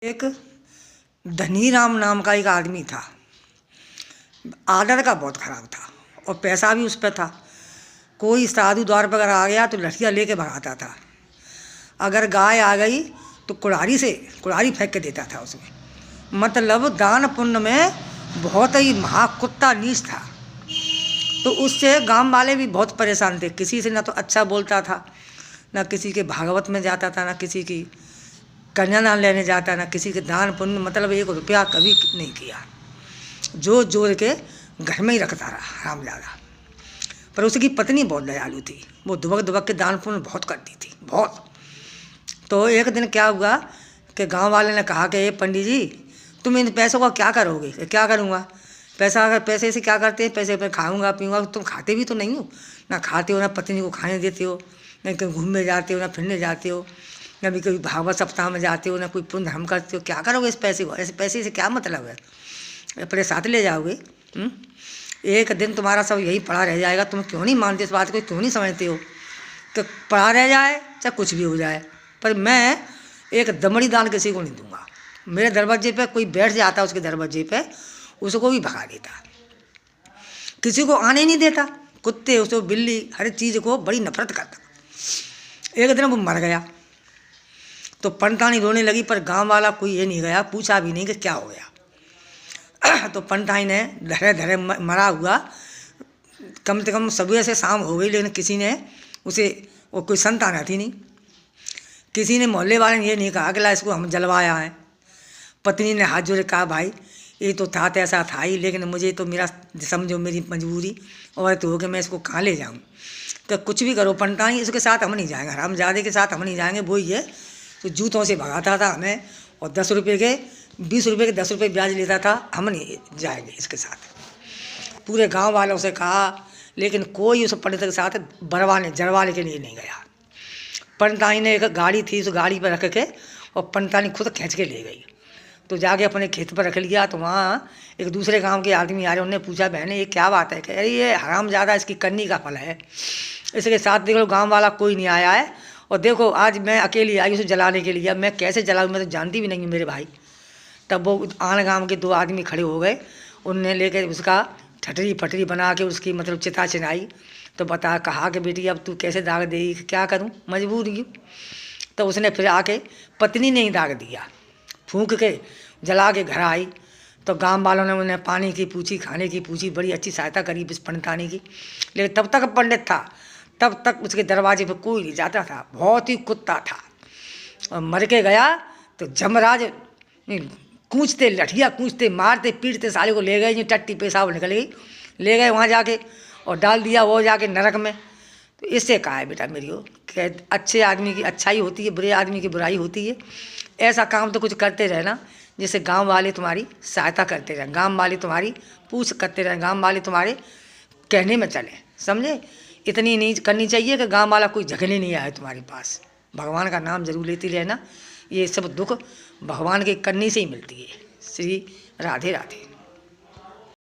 एक धनीराम नाम का एक आदमी था। आदत का बहुत खराब था और पैसा भी उस पर था। कोई साधु द्वार पर अगर आ गया तो लठियाँ लेके भगाता था। अगर गाय आ गई तो कुल्हाड़ी फेंक के देता था उसमें। मतलब दान पुण्य में बहुत ही महाकुत्ता नीच था। तो उससे गांव वाले भी बहुत परेशान थे। किसी से ना तो अच्छा बोलता था, ना किसी के भागवत में जाता था, ना किसी की कन्यादान लेने जाता, ना किसी के दान पुण्य, मतलब 1 रुपया कभी नहीं किया। जो जोड़ के घर में ही रखता रहा हरामजादा। पर उसकी पत्नी बहुत दयालु थी। वो दुबक दुबक के दान पुण्य बहुत करती थी, बहुत। तो एक दिन क्या हुआ कि गांव वाले ने कहा कि पंडित जी, तुम इन पैसों का क्या करोगे? क्या करूँगा? पैसे से क्या करते हैं? पैसे पर खाऊंगा पीऊँगा। तुम खाते भी तो नहीं हो, ना खाते हो, ना पत्नी को खाने देते हो, ना कहीं घूमने जाते हो, ना फिरने जाते हो, ना भी कभी भागवत सप्ताह में जाते हो, ना कोई पुण्य धर्म करते हो। क्या करोगे इस पैसे को? ऐसे पैसे से क्या मतलब है? अपने साथ ले जाओगे। एक दिन तुम्हारा सब यही पड़ा रह जाएगा। तुम क्यों नहीं मानते इस बात को? क्यों नहीं समझते हो कि पड़ा रह जाए चाहे कुछ भी हो जाए, पर मैं एक दमड़ी दान किसी को नहीं दूंगा। मेरे दरवाजे पे कोई बैठ जाता, उसके दरवाजे पे उसको भी भगा देता, किसी को आने नहीं देता। कुत्ते, उसको बिल्ली, हर चीज़ को बड़ी नफरत करता। एक दिन वो मर गया तो पंडितानी रोने लगी, पर गांव वाला कोई ये नहीं गया, पूछा भी नहीं कि क्या हो गया। तो पंडितानी ने धरे धरे मरा हुआ, कम से कम सुबह से शाम हो गई, लेकिन किसी ने उसे, वो कोई संतान थी नहीं, किसी ने, मोहल्ले वाले ने ये नहीं कहा कि ला इसको हम जलवाया है। पत्नी ने हाथ जोड़े कहा, भाई ये तो था तो ऐसा था ही, लेकिन मुझे तो मेरा समझो मेरी मजबूरी और तो हो कि मैं इसको कहाँ ले जाऊँ। तो कुछ भी करो पंडितानी, इसके साथ हम नहीं जाएंगे, हरामजादे के साथ हम नहीं जाएंगे। वो ये तो जूतों से भगाता था हमें, और 10 रुपये के 20 रुपये के 10 रुपये ब्याज लेता था। हम नहीं जाएंगे इसके साथ। पूरे गांव वालों से कहा, लेकिन कोई उस पंडित के साथ जरवाने के लिए नहीं गया। पंडितानी ने एक गाड़ी थी, उस गाड़ी पर रख के और पंडितानी खुद खींच के ले गई। तो जाके अपने खेत पर रख लिया। तो वहाँ एक दूसरे गांव के आदमी आ रहे, उन्होंने पूछा, बहने ये क्या बात है? अरे ये हरामजादा, इसकी कन्नी का फल है, इसके साथ देख लो गाँव वाला कोई नहीं आया है, और देखो आज मैं अकेली आई उसे जलाने के लिए। मैं कैसे जलाऊँ? मैं तो जानती भी नहीं हूँ मेरे भाई। तब वो आन गांव के 2 आदमी खड़े हो गए, उनने लेकर उसका ठटरी फटरी बना के उसकी मतलब चिता चिनाई। तो कहा कि बेटी अब तू कैसे दाग देगी? क्या करूँ, मजबूर हूँ। तो उसने फिर आके पत्नी ने ही दाग दिया, फूंक के जला के घर आई। तो गांव वालों ने उन्हें पानी की पूछी, खाने की पूछी, बड़ी अच्छी सहायता करी इस पंडितानी की। लेकिन तब तक पंडित था, तब तक उसके दरवाजे पर कोई नहीं जाता था। बहुत ही कुत्ता था। और मर के गया तो जमराज कूचते, लठिया कूचते, मारते पीटते साले को ले गए। जो टट्टी पेशाब निकल गई, ले गए वहाँ जाके और डाल दिया वो जाके नरक में। तो इससे कहा है बेटा मेरी हो कि अच्छे आदमी की अच्छाई होती है, बुरे आदमी की बुराई होती है। ऐसा काम तो कुछ करते रहना जिससे गांव वाले तुम्हारी सहायता करते रहें, गांव वाले तुम्हारी पूछ करते रहें, गांव वाले तुम्हारे कहने में चले, समझे? इतनी नहीं करनी चाहिए कि गांव वाला कोई झगड़ने नहीं आए तुम्हारे पास। भगवान का नाम जरूर लेती रहना। ये सब दुख भगवान के करने से ही मिलती है। श्री राधे राधे।